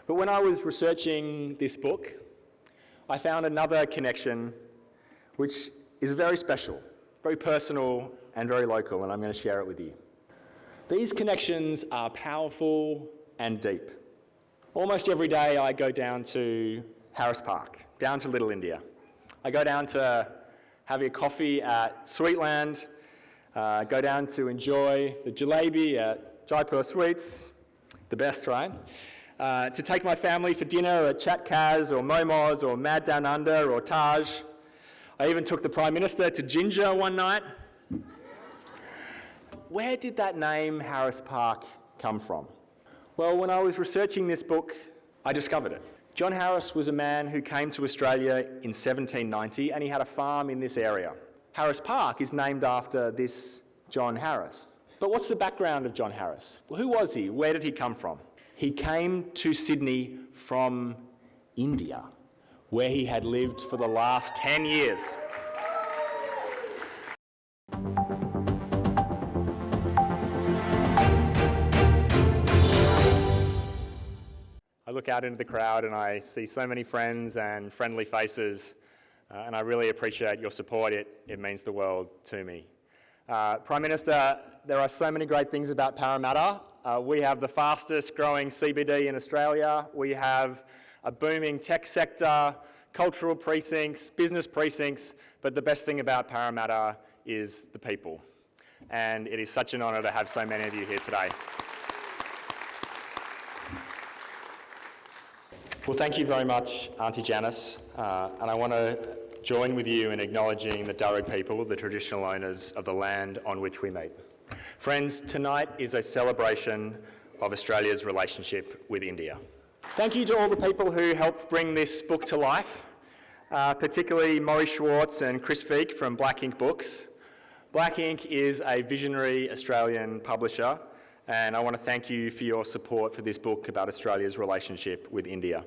But when I was researching this book, I found another connection which is very special, very personal and very local, and I'm going to share it with you. These connections are powerful and deep. Almost every day I go down to Harris Park, down to Little India. I go down to have a coffee at Sweetland, go down to enjoy the jalebi at Jaipur Sweets, the best, right? To take my family for dinner at aajKal or Momo's or Mad Down Under or Taj. I even took the Prime Minister to Ginger one night. Where did that name Harris Park come from? Well, when I was researching this book, I discovered it. John Harris was a man who came to Australia in 1790 and he had a farm in this area. Harris Park is named after this John Harris. But what's the background of John Harris? Well, who was he? Where did he come from? He came to Sydney from India, where he had lived for the last 10 years. I look out into the crowd and I see so many friends and friendly faces, and I really appreciate your support. It means the world to me. Prime Minister, there are so many great things about Parramatta. We have the fastest growing CBD in Australia. We have a booming tech sector, cultural precincts, business precincts, but the best thing about Parramatta is the people. And it is such an honour to have so many of you here today. Well, thank you very much, Auntie Janice, and I want to join with you in acknowledging the Darug people, the traditional owners of the land on which we meet. Friends, tonight is a celebration of Australia's relationship with India. Thank you to all the people who helped bring this book to life, particularly Maury Schwartz and Chris Feek from Black Ink Books. Black Ink is a visionary Australian publisher, and I want to thank you for your support for this book about Australia's relationship with India.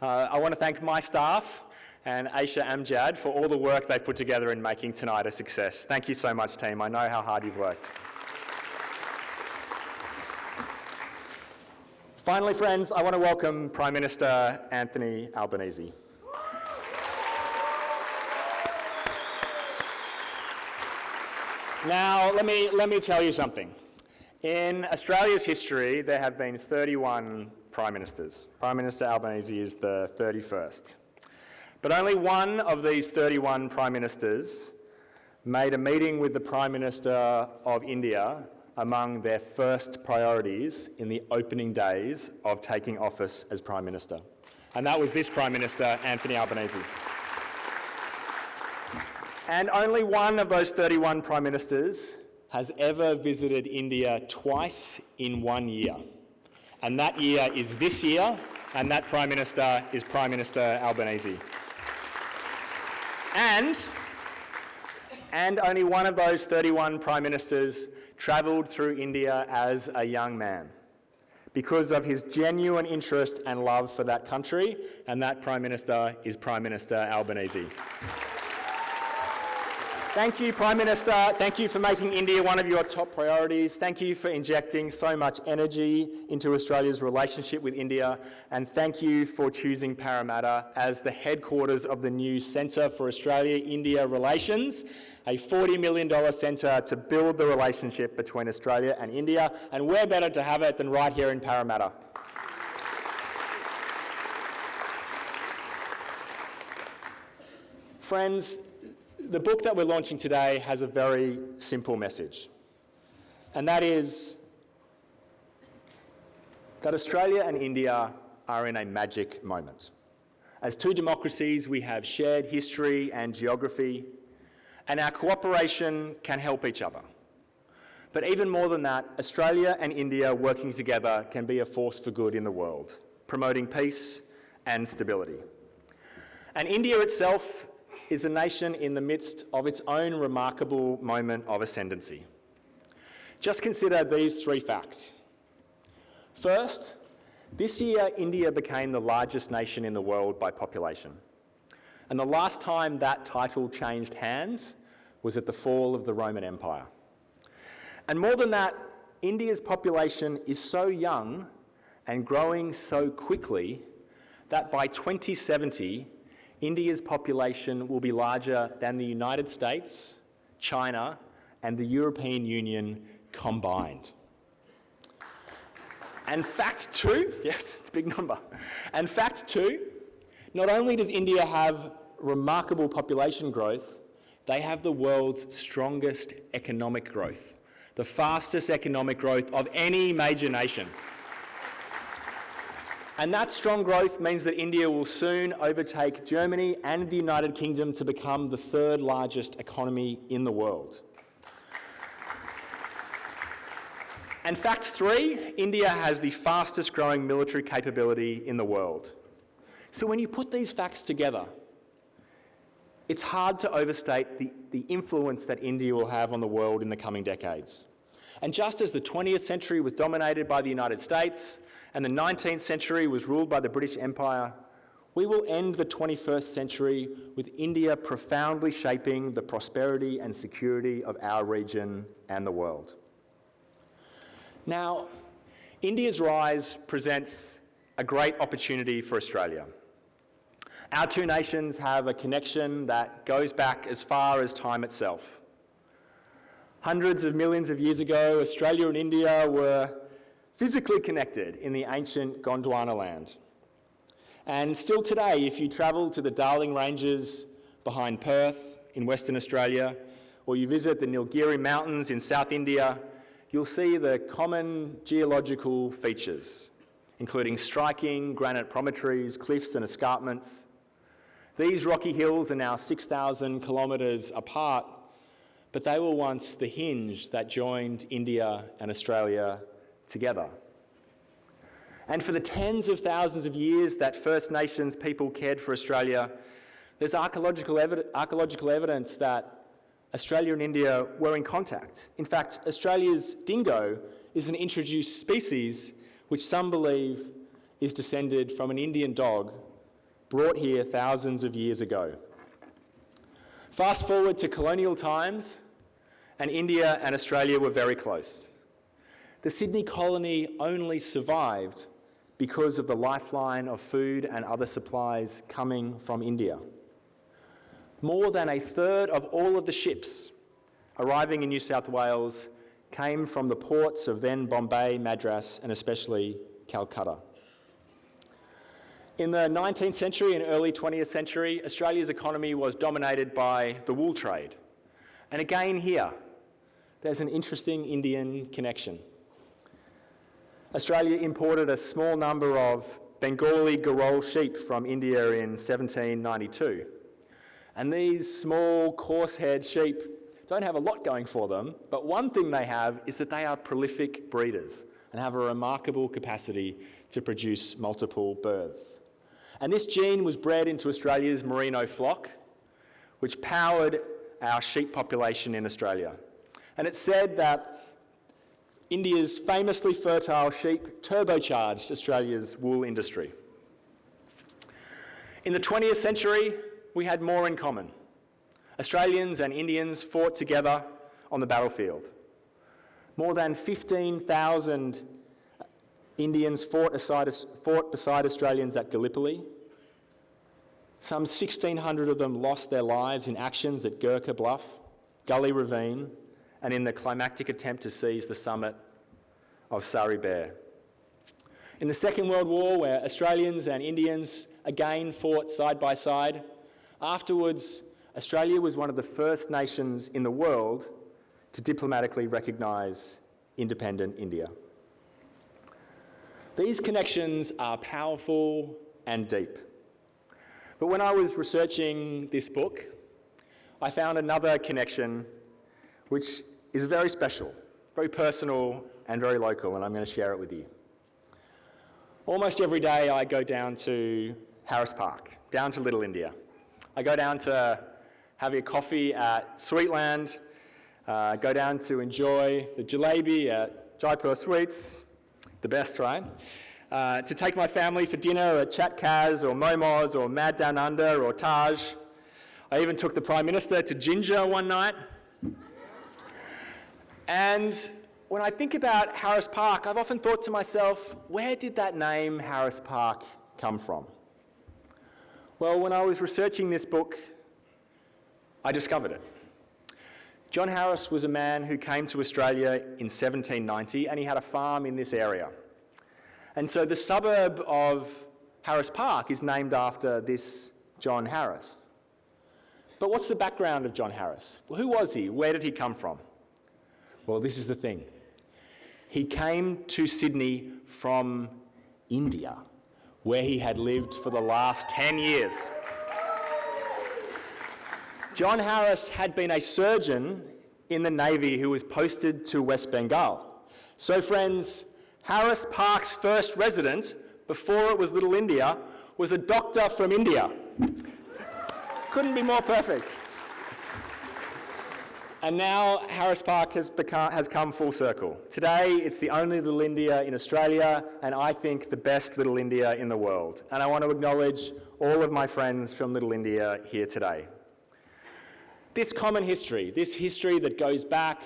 I want to thank my staff and Aisha Amjad for all the work they put together in making tonight a success. Thank you so much, team. I know how hard you've worked. Finally, friends, I want to welcome Prime Minister Anthony Albanese. Now, let me tell you something. In Australia's history, there have been 31 Prime Ministers. Prime Minister Albanese is the 31st. But only one of these 31 Prime Ministers made a meeting with the Prime Minister of India among their first priorities in the opening days of taking office as Prime Minister. And that was this Prime Minister, Anthony Albanese. And only one of those 31 Prime Ministers has ever visited India twice in 1 year. And that year is this year, and that Prime Minister is Prime Minister Albanese. And only one of those 31 Prime Ministers travelled through India as a young man because of his genuine interest and love for that country, and that Prime Minister is Prime Minister Albanese. Thank you, Prime Minister. Thank you for making India one of your top priorities. Thank you for injecting so much energy into Australia's relationship with India. And thank you for choosing Parramatta as the headquarters of the new Centre for Australia-India Relations, a $40 million centre to build the relationship between Australia and India. And where better to have it than right here in Parramatta? Friends, the book that we're launching today has a very simple message, and that is that Australia and India are in a magic moment. As two democracies, we have shared history and geography, and our cooperation can help each other. But even more than that, Australia and India working together can be a force for good in the world, promoting peace and stability. And India itself is a nation in the midst of its own remarkable moment of ascendancy. Just consider these three facts. First, this year India became the largest nation in the world by population. And the last time that title changed hands was at the fall of the Roman Empire. And more than that, India's population is so young and growing so quickly that by 2070, India's population will be larger than the United States, China, and the European Union combined. And fact two, yes, it's a big number. And fact two, not only does India have remarkable population growth, they have the world's strongest economic growth, the fastest economic growth of any major nation. And that strong growth means that India will soon overtake Germany and the United Kingdom to become the third largest economy in the world. And fact three, India has the fastest growing military capability in the world. So when you put these facts together, it's hard to overstate the influence that India will have on the world in the coming decades. And just as the 20th century was dominated by the United States and the 19th century was ruled by the British Empire, we will end the 21st century with India profoundly shaping the prosperity and security of our region and the world. Now, India's rise presents a great opportunity for Australia. Our two nations have a connection that goes back as far as time itself. Hundreds of millions of years ago, Australia and India were physically connected in the ancient Gondwana land. And still today, if you travel to the Darling Ranges behind Perth in Western Australia, or you visit the Nilgiri Mountains in South India, you'll see the common geological features, including striking granite promontories, cliffs and escarpments. These rocky hills are now 6,000 kilometres apart, but they were once the hinge that joined India and Australia together. And for the tens of thousands of years that First Nations people cared for Australia, there's archaeological evidence that Australia and India were in contact. In fact, Australia's dingo is an introduced species which some believe is descended from an Indian dog brought here thousands of years ago. Fast forward to colonial times, and India and Australia were very close. The Sydney colony only survived because of the lifeline of food and other supplies coming from India. More than a third of all of the ships arriving in New South Wales came from the ports of then Bombay, Madras, and especially Calcutta. In the 19th century and early 20th century, Australia's economy was dominated by the wool trade. And again here, there's an interesting Indian connection. Australia imported a small number of Bengali Garol sheep from India in 1792. And these small, coarse-haired sheep don't have a lot going for them, but one thing they have is that they are prolific breeders and have a remarkable capacity to produce multiple births. And this gene was bred into Australia's merino flock, which powered our sheep population in Australia. And it's said that India's famously fertile sheep turbocharged Australia's wool industry. In the 20th century, we had more in common. Australians and Indians fought together on the battlefield. More than 15,000 Indians fought beside Australians at Gallipoli. Some 1,600 of them lost their lives in actions at Gurkha Bluff, Gully Ravine, and in the climactic attempt to seize the summit of Sari Bair. In the Second World War, where Australians and Indians again fought side by side, afterwards, Australia was one of the first nations in the world to diplomatically recognise independent India. These connections are powerful and deep. But when I was researching this book, I found another connection which is very special, very personal and very local, and I'm going to share it with you. Almost every day I go down to Harris Park, down to Little India. I go down to have a coffee at Sweetland, go down to enjoy the jalebi at Jaipur Sweets, the best, right? To take my family for dinner at Chat Kaz or Momos or Mad Down Under or Taj. I even took the Prime Minister to Ginger one night. And when I think about Harris Park, I've often thought to myself, where did that name Harris Park come from? Well, when I was researching this book, I discovered it. John Harris was a man who came to Australia in 1790, and he had a farm in this area. And so the suburb of Harris Park is named after this John Harris. But what's the background of John Harris? Well, who was he? Where did he come from? Well, this is the thing. He came to Sydney from India, where he had lived for the last 10 years. John Harris had been a surgeon in the Navy who was posted to West Bengal. So friends, Harris Park's first resident, before it was Little India, was a doctor from India. Couldn't be more perfect. And now Harris Park has come full circle. Today, it's the only Little India in Australia, and I think the best Little India in the world. And I want to acknowledge all of my friends from Little India here today. This common history, this history that goes back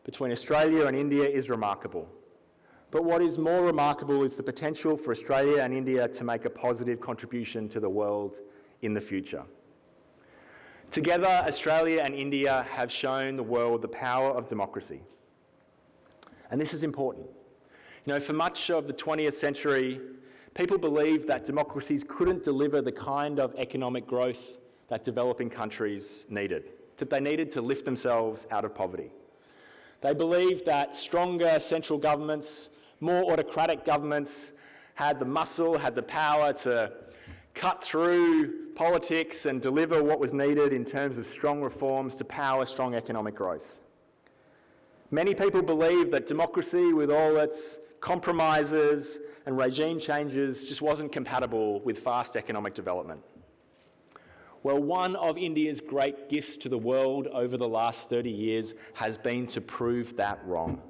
between Australia and India is remarkable. But what is more remarkable is the potential for Australia and India to make a positive contribution to the world in the future. Together, Australia and India have shown the world the power of democracy. And this is important. You know, for much of the 20th century, people believed that democracies couldn't deliver the kind of economic growth that developing countries needed, that they needed to lift themselves out of poverty. They believed that stronger central governments, more autocratic governments, had the muscle, had the power to cut through politics and deliver what was needed in terms of strong reforms to power strong economic growth. Many people believed that democracy, with all its compromises and regime changes, just wasn't compatible with fast economic development. Well, one of India's great gifts to the world over the last 30 years has been to prove that wrong.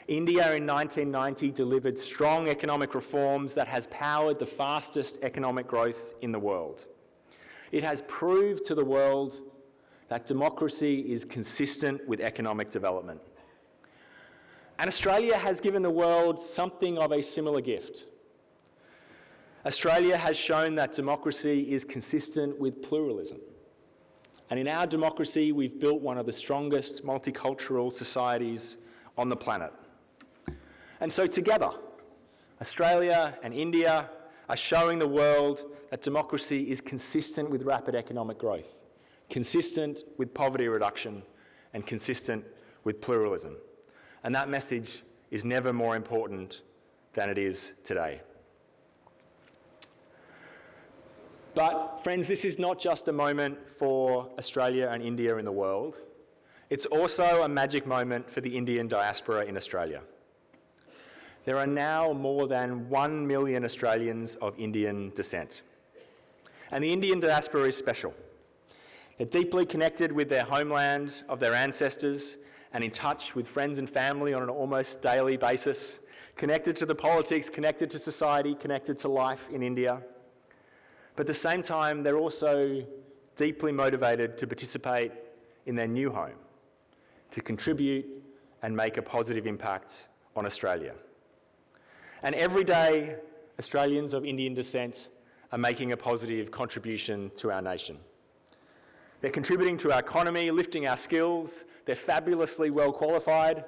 India in 1990 delivered strong economic reforms that has powered the fastest economic growth in the world. It has proved to the world that democracy is consistent with economic development. And Australia has given the world something of a similar gift. Australia has shown that democracy is consistent with pluralism. And in our democracy, we've built one of the strongest multicultural societies on the planet. And so together, Australia and India are showing the world that democracy is consistent with rapid economic growth, consistent with poverty reduction, and consistent with pluralism. And that message is never more important than it is today. But friends, this is not just a moment for Australia and India in the world. It's also a magic moment for the Indian diaspora in Australia. There are now more than 1 million Australians of Indian descent. And the Indian diaspora is special. They're deeply connected with their homeland of their ancestors and in touch with friends and family on an almost daily basis, connected to the politics, connected to society, connected to life in India. But at the same time, they're also deeply motivated to participate in their new home, to contribute and make a positive impact on Australia. And every day, Australians of Indian descent are making a positive contribution to our nation. They're contributing to our economy, lifting our skills. They're fabulously well qualified.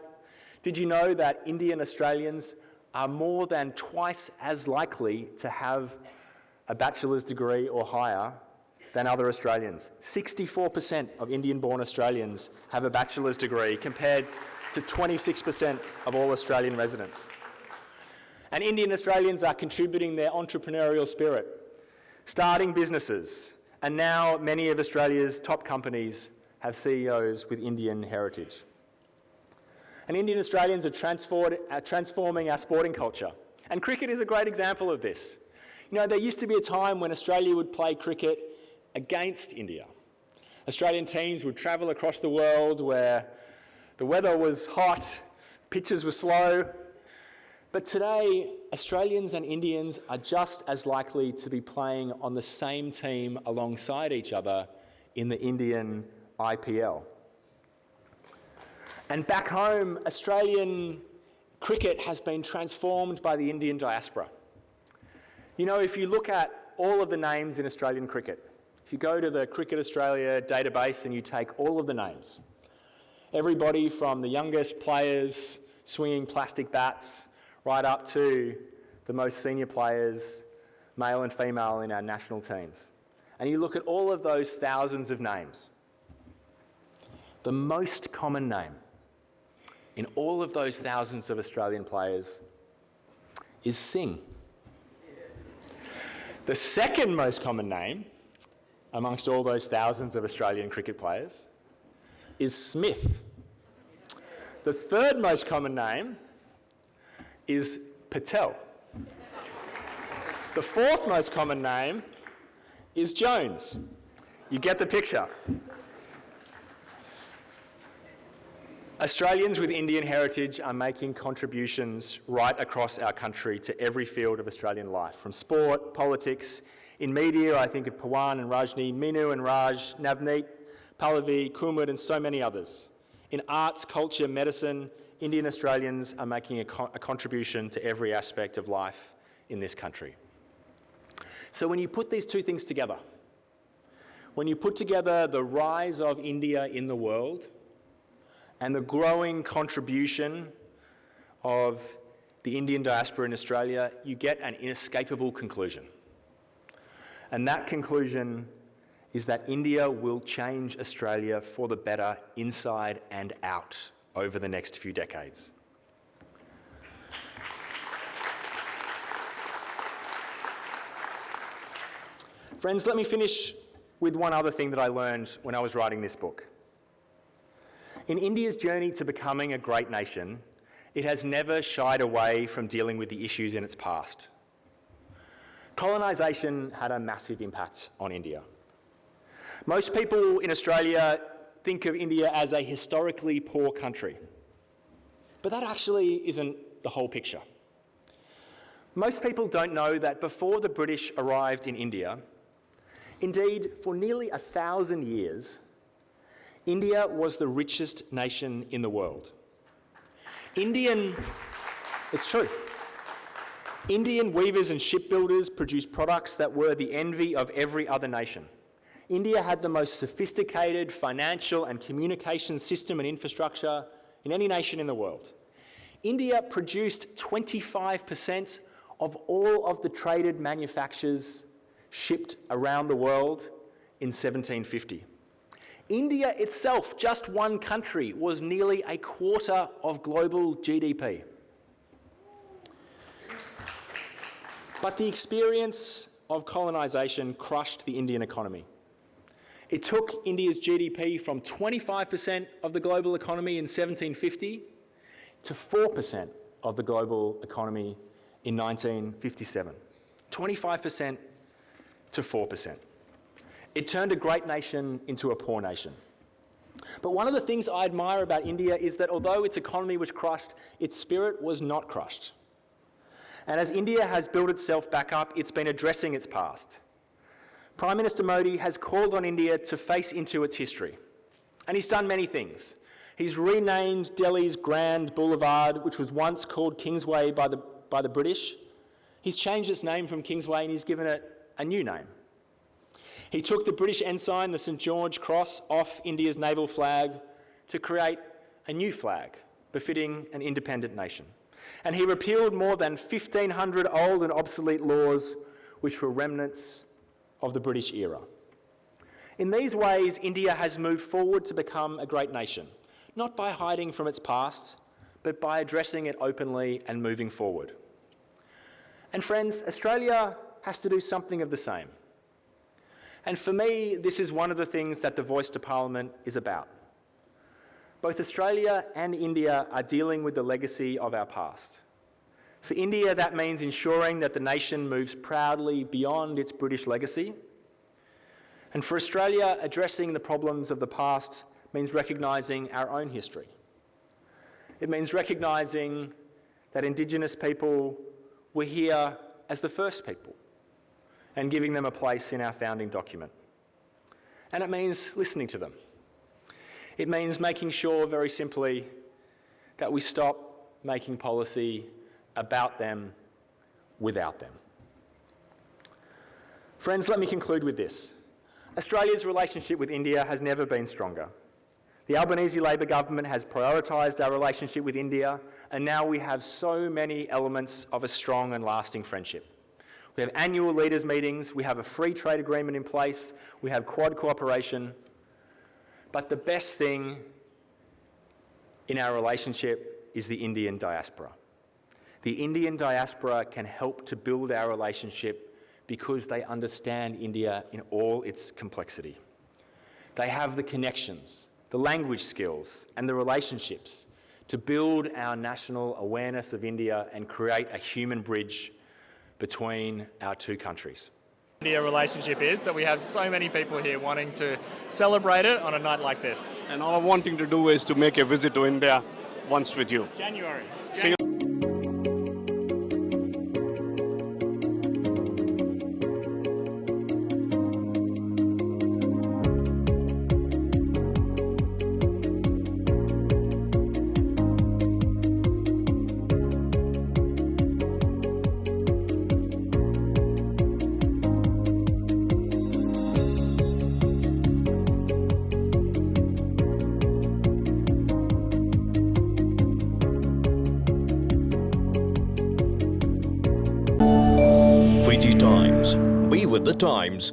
Did you know that Indian Australians are more than twice as likely to have a bachelor's degree or higher than other Australians? 64% of Indian-born Australians have a bachelor's degree compared to 26% of all Australian residents. And Indian Australians are contributing their entrepreneurial spirit, starting businesses, and now many of Australia's top companies have CEOs with Indian heritage. And Indian Australians are transforming our sporting culture. And cricket is a great example of this. You know, there used to be a time when Australia would play cricket against India. Australian teams would travel across the world where the weather was hot, pitches were slow. But today, Australians and Indians are just as likely to be playing on the same team alongside each other in the Indian IPL. And back home, Australian cricket has been transformed by the Indian diaspora. You know, if you look at all of the names in Australian cricket, if you go to the Cricket Australia database and you take all of the names, everybody from the youngest players swinging plastic bats right up to the most senior players, male and female, in our national teams. And you look at all of those thousands of names, the most common name in all of those thousands of Australian players is Singh. The second most common name amongst all those thousands of Australian cricket players is Smith. The third most common name is Patel. The fourth most common name is Jones. You get the picture. Australians with Indian heritage are making contributions right across our country to every field of Australian life, from sport, politics, in media. I think of Pawan and Rajni, Minu and Raj, Navneet, Pallavi, Kumud, and so many others. In arts, culture, medicine, Indian Australians are making a contribution to every aspect of life in this country. So when you put these two things together, when you put together the rise of India in the world and the growing contribution of the Indian diaspora in Australia, you get an inescapable conclusion. And that conclusion is that India will change Australia for the better inside and out over the next few decades. Friends, let me finish with one other thing that I learned when I was writing this book. In India's journey to becoming a great nation, it has never shied away from dealing with the issues in its past. Colonisation had a massive impact on India. Most people in Australia think of India as a historically poor country, but that actually isn't the whole picture. Most people don't know that before the British arrived in India, indeed for nearly 1,000 years, India was the richest nation in the world. It's true. Indian weavers and shipbuilders produced products that were the envy of every other nation. India had the most sophisticated financial and communication system and infrastructure in any nation in the world. India produced 25% of all of the traded manufactures shipped around the world in 1750. India itself, just one country, was nearly a quarter of global GDP. But the experience of colonisation crushed the Indian economy. It took India's GDP from 25% of the global economy in 1750 to 4% of the global economy in 1957. 25% to 4%. It turned a great nation into a poor nation. But one of the things I admire about India is that although its economy was crushed, its spirit was not crushed. And as India has built itself back up, it's been addressing its past. Prime Minister Modi has called on India to face into its history. And he's done many things. He's renamed Delhi's Grand Boulevard, which was once called Kingsway by the British. He's changed its name from Kingsway and he's given it a new name. He took the British ensign, the St George Cross, off India's naval flag to create a new flag befitting an independent nation. And he repealed more than 1,500 old and obsolete laws which were remnants of the British era. In these ways, India has moved forward to become a great nation, not by hiding from its past, but by addressing it openly and moving forward. And friends, Australia has to do something of the same. And for me, this is one of the things that the Voice to Parliament is about. Both Australia and India are dealing with the legacy of our past. For India, that means ensuring that the nation moves proudly beyond its British legacy. And for Australia, addressing the problems of the past means recognising our own history. It means recognising that Indigenous people were here as the first people and giving them a place in our founding document. And it means listening to them. It means making sure, very simply, that we stop making policy about them without them. Friends, let me conclude with this. Australia's relationship with India has never been stronger. The Albanese Labor government has prioritised our relationship with India, and now we have so many elements of a strong and lasting friendship. We have annual leaders' meetings, we have a free trade agreement in place, we have Quad cooperation, but the best thing in our relationship is the Indian diaspora. The Indian diaspora can help to build our relationship because they understand India in all its complexity. They have the connections, the language skills, and the relationships to build our national awareness of India and create a human bridge between our two countries. India relationship is that we have so many people here wanting to celebrate it on a night like this. And all I'm wanting to do is to make a visit to India once with you. January. See you. Fiji Times. Be with the times.